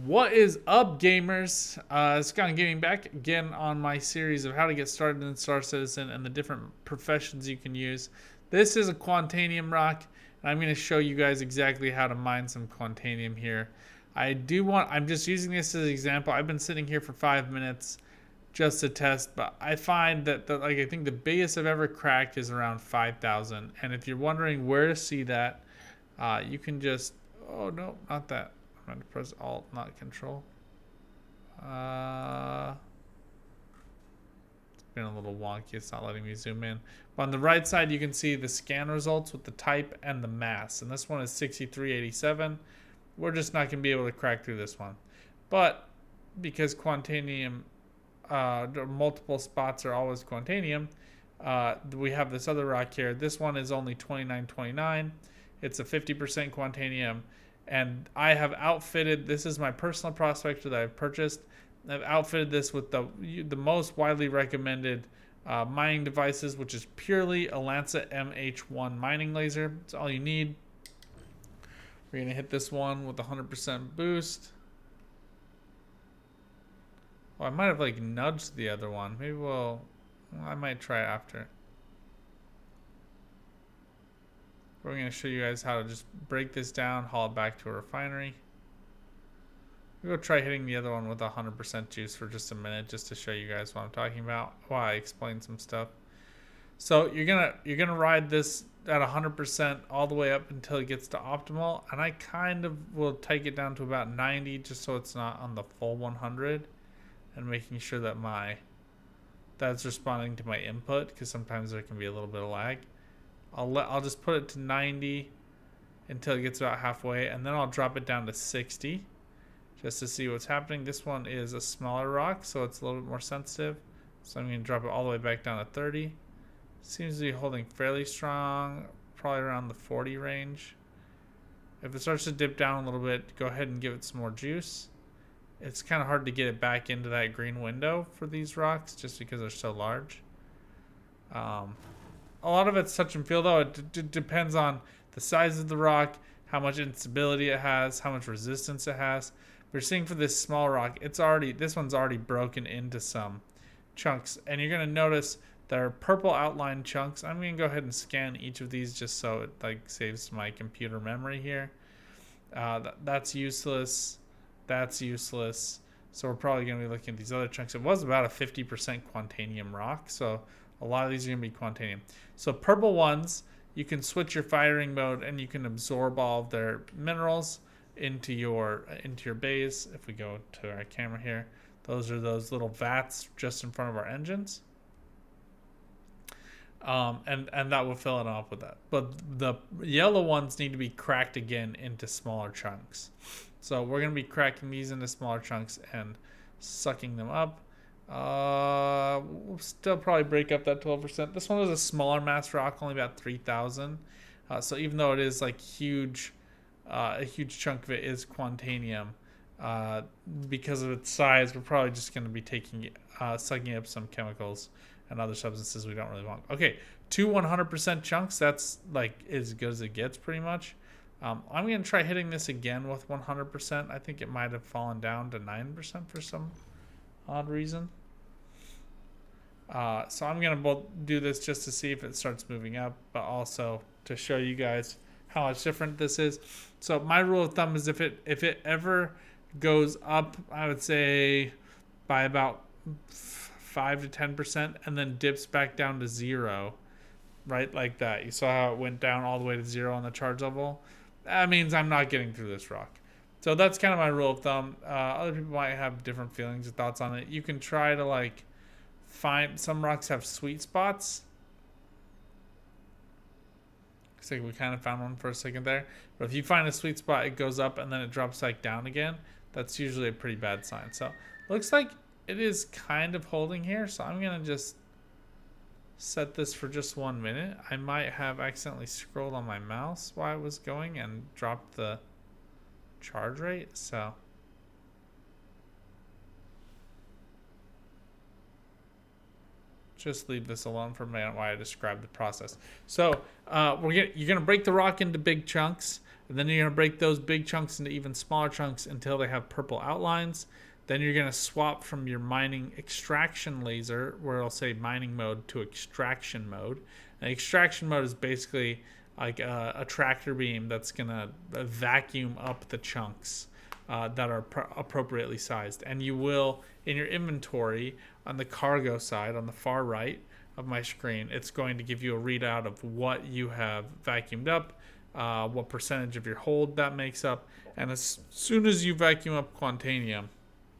What is up, gamers? It's Scott Gaming back again on my series of how to get started in Star Citizen and the different professions you can use. This is a Quantanium rock, and I'm going to show you guys exactly how to mine some Quantanium here. I'm just using this as an example. I've been sitting here for 5 minutes just to test, but I find that I think the biggest I've ever cracked is around 5,000. And if you're wondering where to see that, you can just, oh no, not that. I'm going to press Alt, not Control. It's been a little wonky. It's not letting me zoom in. But on the right side, you can see the scan results with the type and the mass. And this one is 6387. We're just not going to be able to crack through this one. But because Quantanium, multiple spots are always Quantanium, we have this other rock here. This one is only 2929. It's a 50% Quantanium. And I have outfitted, this is my personal prospector that I've purchased. I've outfitted this with the most widely recommended mining devices, which is purely a Lancet MH1 mining laser. That's all you need. We're going to hit this one with 100% boost. Oh, I might have like nudged the other one. Maybe I might try it after. We're going to show you guys how to just break this down, haul it back to a refinery. We'll go try hitting the other one with 100% juice for just a minute, just to show you guys what I'm talking about while I explain some stuff. So you're gonna ride this at 100% all the way up until it gets to optimal, and I kind of will take it down to about 90 just so it's not on the full 100, and making sure that that's responding to my input, because sometimes there can be a little bit of lag. I'll just put it to 90 until it gets about halfway, and then I'll drop it down to 60 just to see what's happening. This one is a smaller rock, so it's a little bit more sensitive. So I'm going to drop it all the way back down to 30. Seems to be holding fairly strong, probably around the 40 range. If it starts to dip down a little bit, go ahead and give it some more juice. It's kind of hard to get it back into that green window for these rocks just because they're so large. A lot of it's touch and feel, though. It depends on the size of the rock, how much instability it has, how much resistance it has. We're seeing for this small rock, this one's already broken into some chunks, and you're going to notice there are purple outline chunks. I'm going to go ahead and scan each of these just so it saves my computer memory here. That's useless. That's useless. So we're probably going to be looking at these other chunks. It was about a 50% Quantanium rock, so a lot of these are going to be Quantanium. So purple ones, you can switch your firing mode and you can absorb all of their minerals into your bays. If we go to our camera here, those are those little vats just in front of our engines. And that will fill it up with that. But the yellow ones need to be cracked again into smaller chunks. So we're going to be cracking these into smaller chunks and sucking them up. We'll still probably break up that 12%. This one was a smaller mass rock, only about 3,000. So even though it is like huge, a huge chunk of it is Quantanium. Because of its size, we're probably just going to be sucking up some chemicals and other substances we don't really want. Okay, 100% chunks. That's like as good as it gets, pretty much. I'm going to try hitting this again with 100%. I think it might have fallen down to 9% for some odd reason. So I'm going to do this just to see if it starts moving up, but also to show you guys how much different this is. So my rule of thumb is if it ever goes up, I would say by about 5 to 10%, and then dips back down to 0, right, like that. You saw how it went down all the way to 0 on the charge level. That means I'm not getting through this rock. So that's kind of my rule of thumb. Other people might have different feelings or thoughts on it. You can try to find, some rocks have sweet spots. Looks like we kind of found one for a second there. But if you find a sweet spot, it goes up and then it drops back down again. That's usually a pretty bad sign. So looks like it is kind of holding here. So I'm going to just set this for just 1 minute. I might have accidentally scrolled on my mouse while I was going and dropped the charge rate. So just leave this alone for a minute while I describe the process. So you're gonna break the rock into big chunks, and then you're gonna break those big chunks into even smaller chunks until they have purple outlines. Then you're gonna swap from your mining extraction laser, where it'll say mining mode, to extraction mode. And extraction mode is basically like a tractor beam that's gonna vacuum up the chunks that are appropriately sized. And you will, in your inventory on the cargo side on the far right of my screen, it's going to give you a readout of what you have vacuumed up, what percentage of your hold that makes up. And as soon as you vacuum up Quantanium,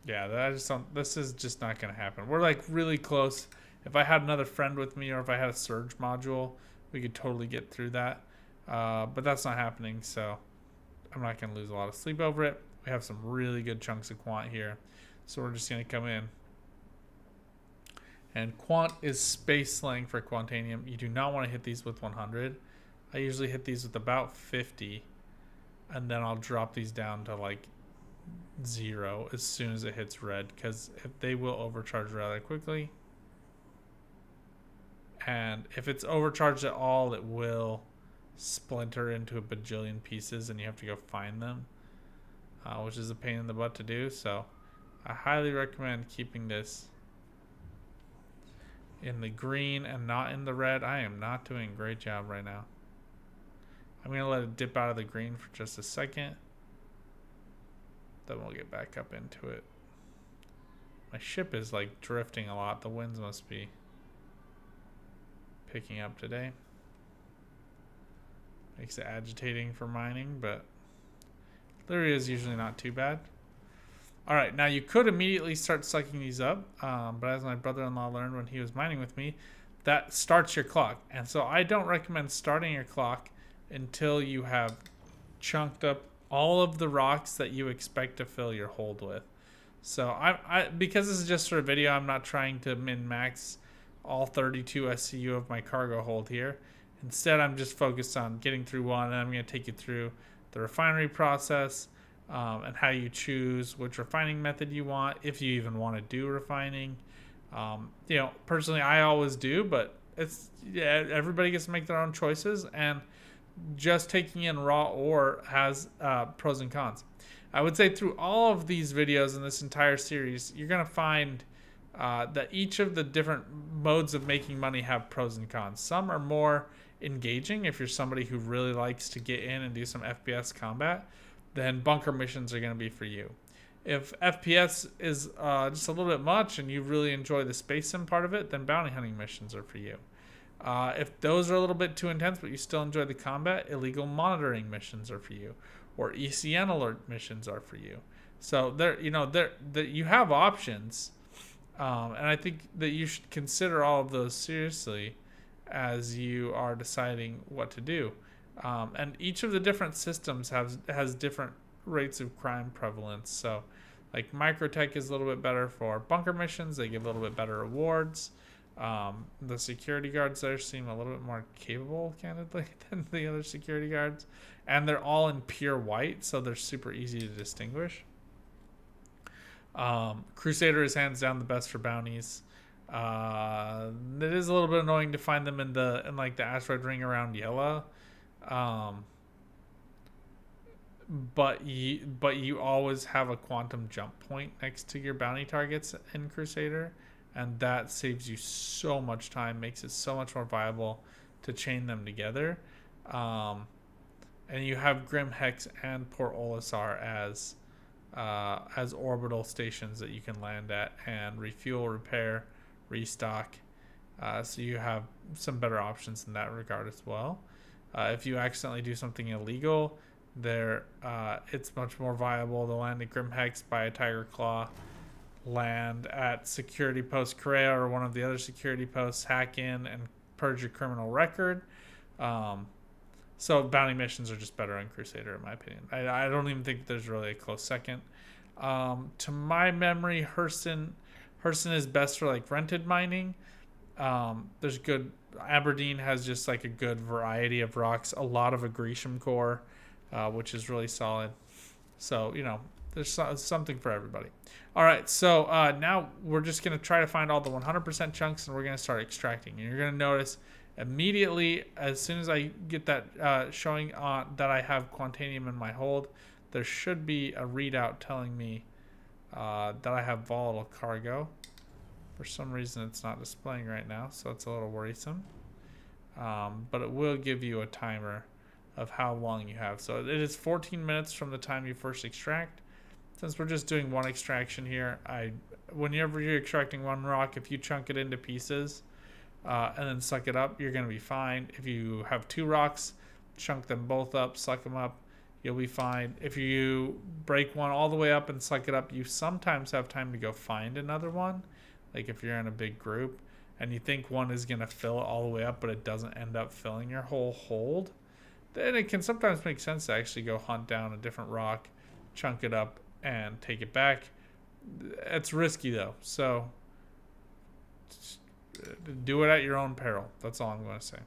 yeah, this is just not going to happen. We're like really close. If I had another friend with me, or if I had a surge module, we could totally get through that. But that's not happening, so I'm not going to lose a lot of sleep over it. We have some really good chunks of quant here. So we're just going to come in. And quant is space slang for Quantanium. You do not want to hit these with 100. I usually hit these with about 50. And then I'll drop these down to like 0 as soon as it hits red, because they will overcharge rather quickly. And if it's overcharged at all, it will splinter into a bajillion pieces and you have to go find them, which is a pain in the butt to do. So I highly recommend keeping this in the green and not in the red. I am not doing a great job right now. I'm going to let it dip out of the green for just a second. Then we'll get back up into it. My ship is like drifting a lot. The winds must be picking up today. Makes it agitating for mining, but Lyria is usually not too bad. Alright, now you could immediately start sucking these up, but as my brother-in-law learned when he was mining with me, that starts your clock. And so I don't recommend starting your clock until you have chunked up all of the rocks that you expect to fill your hold with. So because this is just for a video, I'm not trying to min-max all 32 SCU of my cargo hold here. Instead, I'm just focused on getting through one, and I'm going to take you through the refinery process, and how you choose which refining method you want, if you even want to do refining. Personally, I always do, but everybody gets to make their own choices, and just taking in raw ore has pros and cons. I would say through all of these videos in this entire series, you're going to find that each of the different modes of making money have pros and cons. Some are more engaging. If you're somebody who really likes to get in and do some FPS combat, then bunker missions are going to be for you. If FPS is just a little bit much and you really enjoy the space sim part of it, then bounty hunting missions are for you. If those are a little bit too intense but you still enjoy the combat, illegal monitoring missions are for you, or ECN alert missions are for you. So you have options, and I think that you should consider all of those seriously as you are deciding what to do. And each of the different systems has different rates of crime prevalence. So like Microtech is a little bit better for bunker missions. They give a little bit better rewards. The security guards there seem a little bit more capable, candidly, than the other security guards. And they're all in pure white, so they're super easy to distinguish. Crusader is hands down the best for bounties. It is a little bit annoying to find them in the asteroid ring around Yellow. But you always have a quantum jump point next to your bounty targets in Crusader, and that saves you so much time, makes it so much more viable to chain them together. And you have Grim Hex and Port Olisar as orbital stations that you can land at and refuel, repair, restock. So you have some better options in that regard as well. If you accidentally do something illegal, it's much more viable to land at Grim Hex, buy a Tiger Claw, land at Security Post Correa or one of the other security posts, hack in and purge your criminal record. So bounty missions are just better on Crusader, in my opinion. I don't even think there's really a close second. To my memory, Hurston is best for like rented mining. There's good. Aberdeen has just like a good variety of rocks, a lot of agretium core, which is really solid. So There's something for everybody. All right, so now we're just going to try to find all the 100% chunks, and we're going to start extracting. And you're going to notice immediately, as soon as I get that showing on that I have Quantanium in my hold, there should be a readout telling me that I have volatile cargo. For some reason, it's not displaying right now, so it's a little worrisome. But it will give you a timer of how long you have. So it is 14 minutes from the time you first extract. Since we're just doing one extraction here, whenever you're extracting one rock, if you chunk it into pieces and then suck it up, you're going to be fine. If you have 2 rocks, chunk them both up, suck them up, you'll be fine. If you break one all the way up and suck it up, you sometimes have time to go find another one. Like if you're in a big group and you think one is going to fill it all the way up, but it doesn't end up filling your whole hold, then it can sometimes make sense to actually go hunt down a different rock, chunk it up, and take it back. It's risky though, so do it at your own peril. That's all I'm going to say.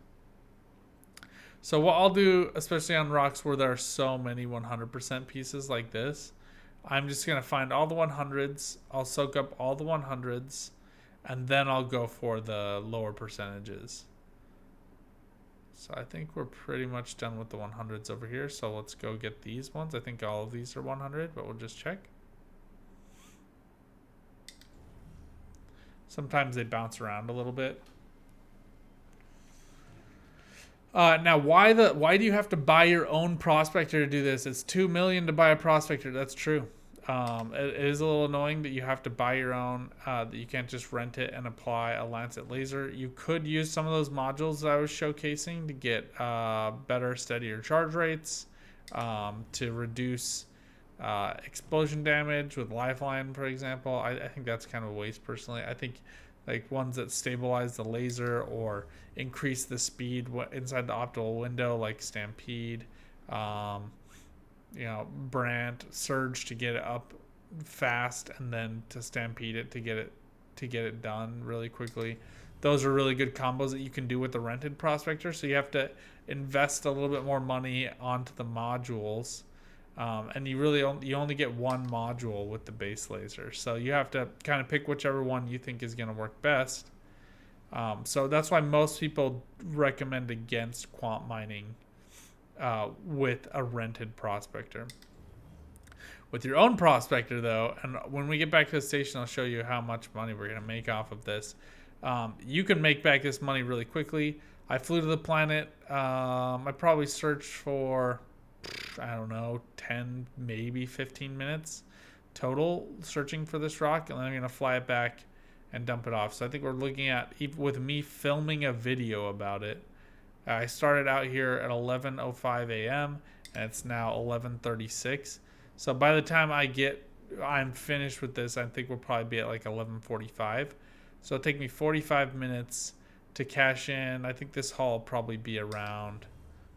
So what I'll do, especially on rocks where there are so many 100% pieces like this, I'm just going to find all the 100s, I'll soak up all the 100s, and then I'll go for the lower percentages. So I think we're pretty much done with the 100s over here. So let's go get these ones. I think all of these are 100, but we'll just check. Sometimes they bounce around a little bit. Now, why do you have to buy your own prospector to do this? It's $2 million to buy a prospector. That's true. It is a little annoying that you have to buy your own, that you can't just rent it and apply a Lancet laser. You could use some of those modules that I was showcasing to get better, steadier charge rates, to reduce explosion damage with Lifeline, for example. I think that's kind of a waste personally. I think like ones that stabilize the laser or increase the speed inside the optical window, like Stampede, Brant, Surge to get it up fast, and then to Stampede it to get it done really quickly. Those are really good combos that you can do with the rented prospector. So you have to invest a little bit more money onto the modules, and you only get one module with the base laser. So you have to kind of pick whichever one you think is going to work best. So that's why most people recommend against quant mining with a rented prospector. With your own prospector, though, and when we get back to the station, I'll show you how much money we're going to make off of this. You can make back this money really quickly. I flew to the planet. I probably searched for, 10, maybe 15 minutes total searching for this rock, and then I'm going to fly it back and dump it off. So I think we're looking at, with me filming a video about it, I started out here at 11:05 a.m. and it's now 11:36. So by the time I'm finished with this, I think we'll probably be at like 11:45. So it'll take me 45 minutes to cash in. I think this haul will probably be around.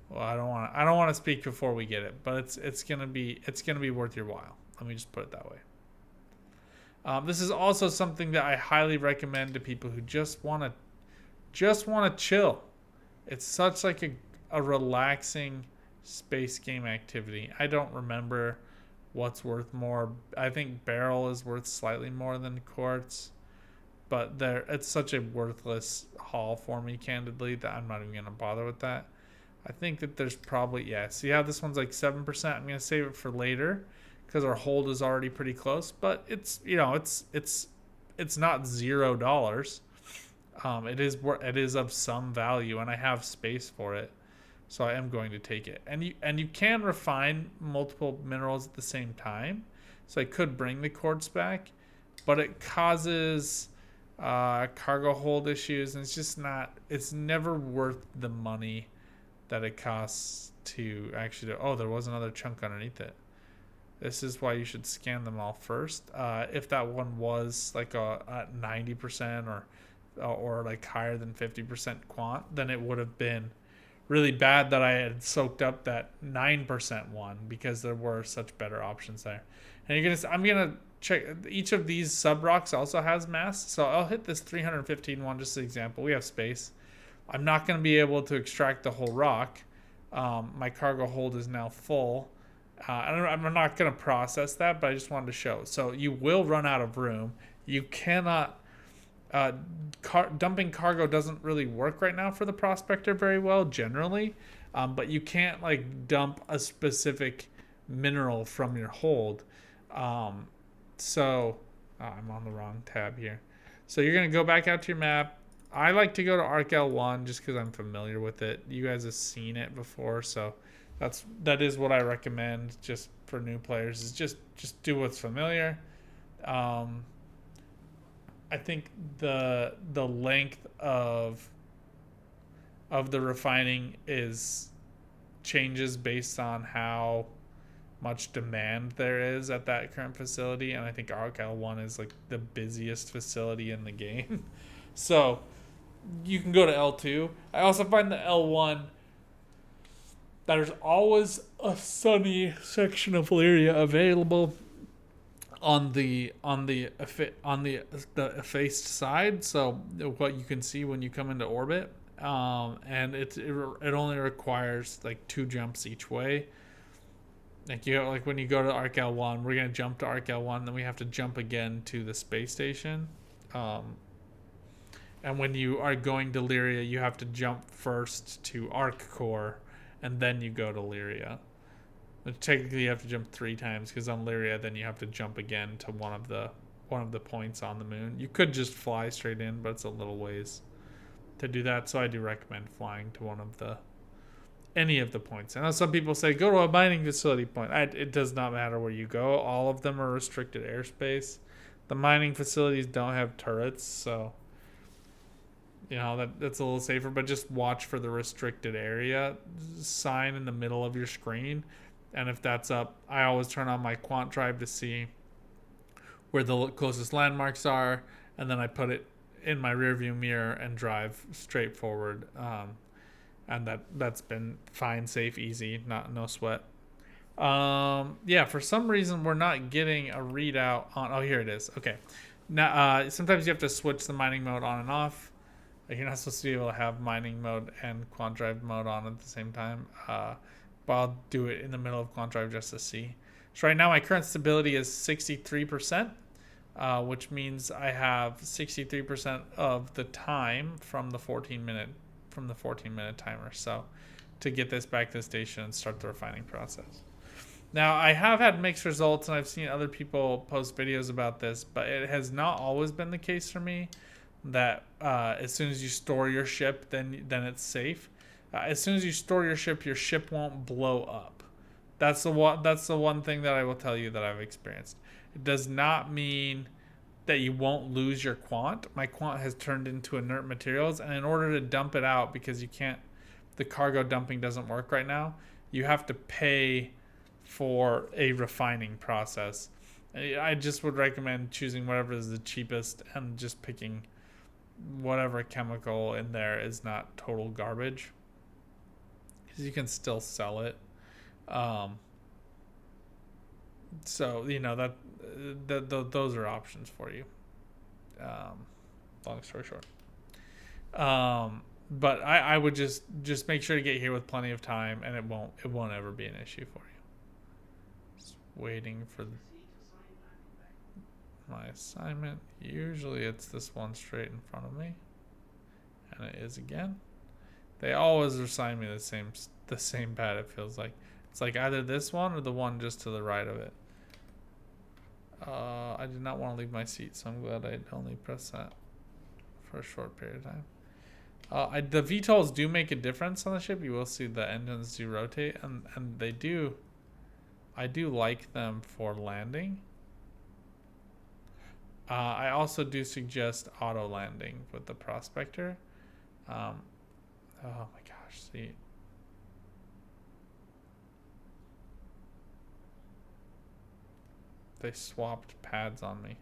Well, I don't want to speak before we get it, but it's gonna be worth your while. Let me just put it that way. This is also something that I highly recommend to people who just want to chill. It's such like a relaxing space game activity. I don't remember what's worth more. I think barrel is worth slightly more than quartz, but it's such a worthless haul for me, candidly, that I'm not even going to bother with that. I think that there's probably, see how this one's like 7%. I'm going to save it for later because our hold is already pretty close, but it's not $0. It is of some value, and I have space for it, so I am going to take it. And you can refine multiple minerals at the same time, so I could bring the quartz back, but it causes cargo hold issues, and it's never worth the money that it costs to actually do. Oh, there was another chunk underneath it. This is why you should scan them all first. If that one was like at 90% or like higher than 50% quant, then it would have been really bad that I had soaked up that 9% one, because there were such better options there. And I'm gonna check each of these sub rocks also has mass, so I'll hit this 315 one just as an example. We have space. I'm not going to be able to extract the whole rock. My cargo hold is now full. I'm not going to process that, but I just wanted to show. So you will run out of room. You cannot. Dumping cargo doesn't really work right now for the Prospector very well generally, but you can't like dump a specific mineral from your hold. So I'm on the wrong tab here. So you're going to go back out to your map. I like to go to ArcL1 just because I'm familiar with it. You guys have seen it before, so that is what I recommend just for new players is just do what's familiar. I think the length of the refining changes based on how much demand there is at that current facility, and I think ArcL1 is like the busiest facility in the game. So you can go to L2. I also find the L1 there's always a sunny section of Lyria available on the effaced side, so what you can see when you come into orbit, and it only requires like 2 jumps each way. Like when you go to ArcL1, we're gonna jump to ArcL1, then we have to jump again to the space station. And when you are going to Lyria, you have to jump first to Arc Core, and then you go to Lyria. But technically, you have to jump 3 times because on Lyria, then you have to jump again to one of the points on the moon. You could just fly straight in, but it's a little ways to do that. So I do recommend flying to any of the points. I know some people say go to a mining facility point. It does not matter where you go. All of them are restricted airspace. The mining facilities don't have turrets, so that's a little safer. But just watch for the restricted area sign in the middle of your screen, and if that's up, I always turn on my quant drive to see where the closest landmarks are, and then I put it in my rearview mirror and drive straight forward. And that's been fine, safe, easy, no sweat. For some reason we're not getting a readout on. Oh, here it is. Okay. Now, sometimes you have to switch the mining mode on and off. You're not supposed to be able to have mining mode and quant drive mode on at the same time. But I'll do it in the middle of quant drive just to see. So right now my current stability is 63%, which means I have 63% of the time from the 14-minute timer. So to get this back to the station and start the refining process. Now, I have had mixed results, and I've seen other people post videos about this, but it has not always been the case for me that as soon as you store your ship, then it's safe. As soon as you store your ship won't blow up. That's the one thing that I will tell you that I've experienced. It does not mean that you won't lose your quant. My quant has turned into inert materials, and in order to dump it out, because the cargo dumping doesn't work right now, you have to pay for a refining process. I just would recommend choosing whatever is the cheapest and just picking whatever chemical in there is not total garbage, because you can still sell it. So those are options for you. Long story short. But I would just make sure to get here with plenty of time, and it won't ever be an issue for you. Just waiting for my assignment. Usually it's this one straight in front of me, and it is again. They always assign me the same pad. It feels like it's like either this one or the one just to the right of it. I did not want to leave my seat, so I'm glad I only pressed that for a short period of time. The VTOLs do make a difference on the ship. You will see the engines do rotate, and they do. I do like them for landing. I also do suggest auto landing with the Prospector. Oh my gosh, see. They swapped pads on me.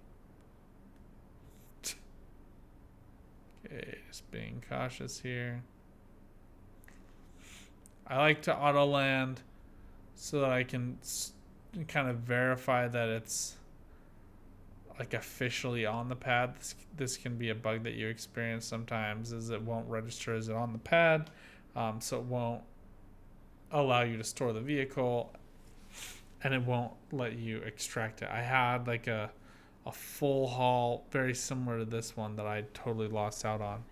Okay, just being cautious here. I like to auto land so that I can kind of verify that it's like officially on the pad. This can be a bug that you experience sometimes, is it won't register as it on the pad, so it won't allow you to store the vehicle. and it won't let you extract it. I had like a full haul very similar to this one that I totally lost out on.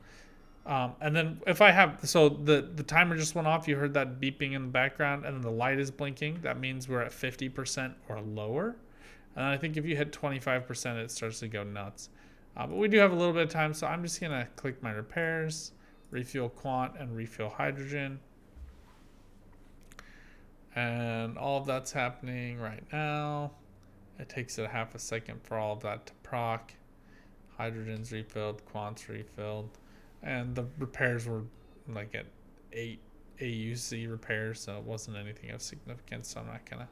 And then if I have, so the timer just went off, you heard that beeping in the background, and then the light is blinking. That means we're at 50% or lower. And I think if you hit 25%, it starts to go nuts. But we do have a little bit of time, so I'm just going to click my repairs, refuel quant, and refuel hydrogen. And all of that's happening right now. It takes it a half a second for all of that to proc. Hydrogen's refilled, quant's refilled. And the repairs were like at 8 aEUC repairs, so it wasn't anything of significance, so I'm not going to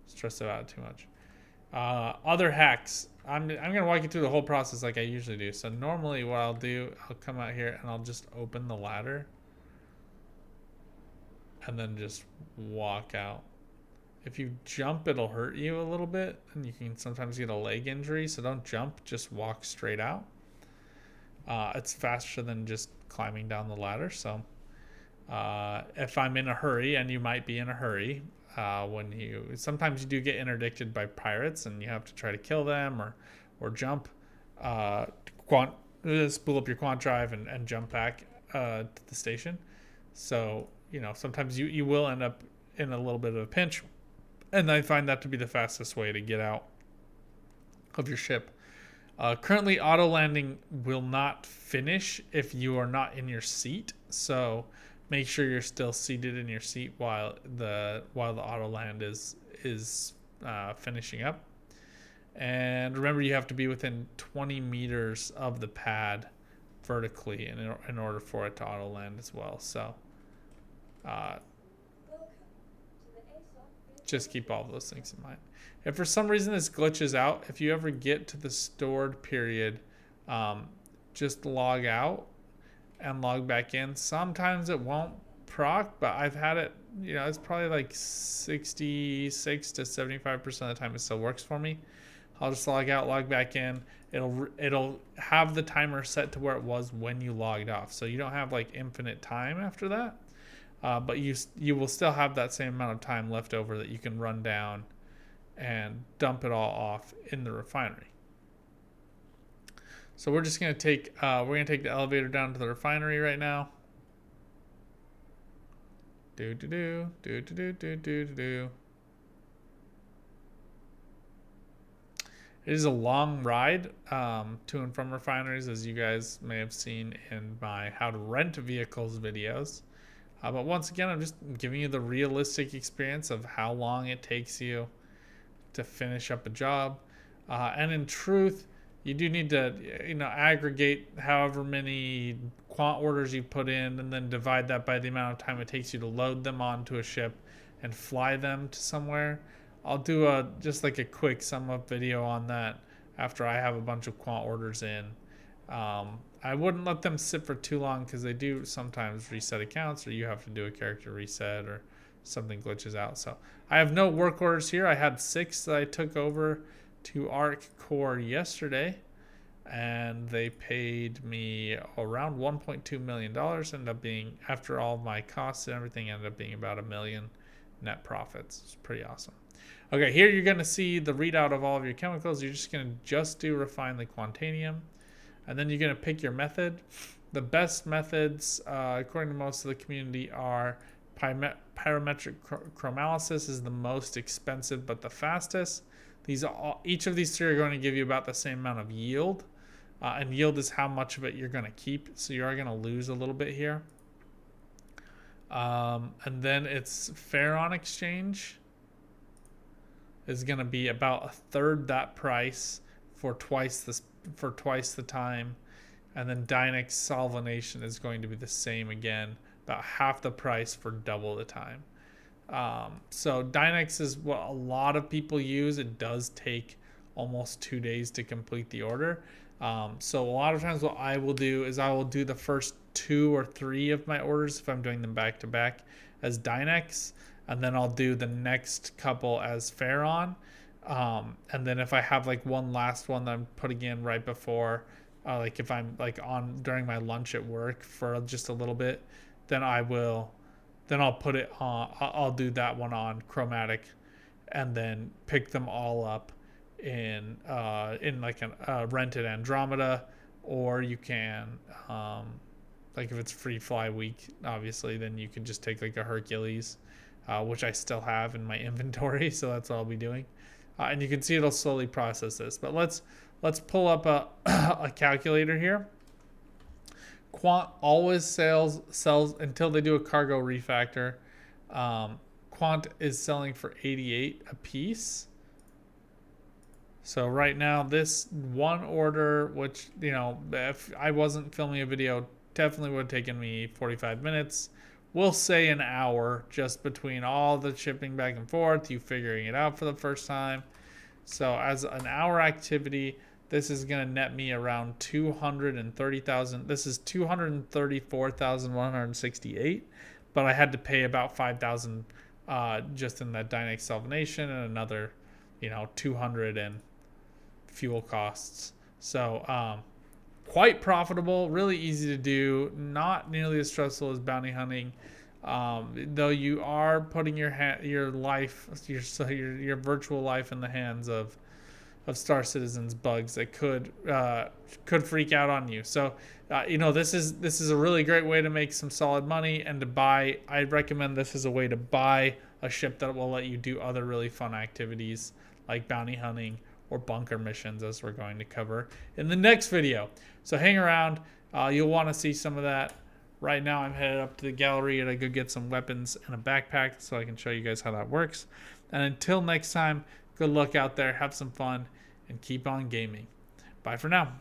stress about it too much. Other hacks. I'm going to walk you through the whole process like I usually do. So normally what I'll do, I'll come out here and I'll just open the ladder and then just walk out. If you jump, it'll hurt you a little bit, and you can sometimes get a leg injury, so don't jump, just walk straight out. It's faster than just climbing down the ladder, so if I'm in a hurry, and you might be in a hurry, sometimes you do get interdicted by pirates, and you have to try to kill them, or jump, spool up your quant drive and jump back to the station. So, sometimes you will end up in a little bit of a pinch, and I find that to be the fastest way to get out of your ship. Currently, auto landing will not finish if you are not in your seat. So make sure you're still seated in your seat while the auto land is finishing up. And remember, you have to be within 20 meters of the pad vertically in order for it to auto land as well. So just keep all those things in mind. If for some reason this glitches out, if you ever get to the stored period, just log out and log back in. Sometimes it won't proc, but I've had it, it's probably like 66 to 75% of the time it still works for me. I'll just log out, log back in. It'll have the timer set to where it was when you logged off. So you don't have like infinite time after that. But you will still have that same amount of time left over that you can run down and dump it all off in the refinery. So we're just gonna take the elevator down to the refinery right now. It is a long ride to and from refineries, as you guys may have seen in my how to rent vehicles videos. But once again, I'm just giving you the realistic experience of how long it takes you to finish up a job. And in truth, you do need to, aggregate however many quant orders you put in and then divide that by the amount of time it takes you to load them onto a ship and fly them to somewhere. I'll do just like a quick sum up video on that after I have a bunch of quant orders in. I wouldn't let them sit for too long because they do sometimes reset accounts, or you have to do a character reset, or something glitches out. So I have no work orders here. I had 6 that I took over to Arc Core yesterday, and they paid me around $1.2 million. Ended up being, after all my costs and everything, ended up being about $1 million net profits. It's pretty awesome. Okay, here you're going to see the readout of all of your chemicals. You're just going to do refine the Quantanium. And then you're going to pick your method. The best methods, according to most of the community, are pyrometric chromolysis is the most expensive but the fastest. Each of these 3 are going to give you about the same amount of yield. And yield is how much of it you're going to keep. So you are going to lose a little bit here. And then it's Ferron exchange is going to be about 1/3 that price for twice the time, and then Dynex solvenation is going to be the same again, about half the price for double the time. So Dynex is what a lot of people use. It does take almost 2 days to complete the order. So a lot of times what I will do is I will do the first 2 or 3 of my orders if I'm doing them back to back as Dynex, and then I'll do the next couple as Ferron. And then if I have like one last one that I'm putting in right before, like if I'm like on during my lunch at work for just a little bit, then I'll put it on. I'll do that one on chromatic, and then pick them all up in like a rented Andromeda, or you can like if it's free fly week, obviously, then you can just take like a Hercules, which I still have in my inventory, so that's what I'll be doing. And you can see it'll slowly process this. But let's pull up a calculator here. Quant always sells until they do a cargo refactor. Quant is selling for 88 a piece. So right now, this one order, which, you know, if I wasn't filming a video, definitely would have taken me 45 minutes. We'll say an hour, just between all the shipping back and forth, you figuring it out for the first time. So as an hour activity, this is going to net me around 230,000. This is 234,168, but I had to pay about 5,000 just in that Dynex Salvination, and another, you know, 200 in fuel costs. So quite profitable, really easy to do, not nearly as stressful as bounty hunting. Though you are putting your life, your virtual life in the hands of Star Citizen's bugs that could freak out on you. So you know, this is a really great way to make some solid money and to buy. I recommend this as a way to buy a ship that will let you do other really fun activities like bounty hunting or bunker missions, as we're going to cover in the next video. So hang around. You'll want to see some of that. Right now I'm headed up to the gallery and I go get some weapons and a backpack so I can show you guys how that works. And until next time, good luck out there, have some fun, and keep on gaming. Bye for now.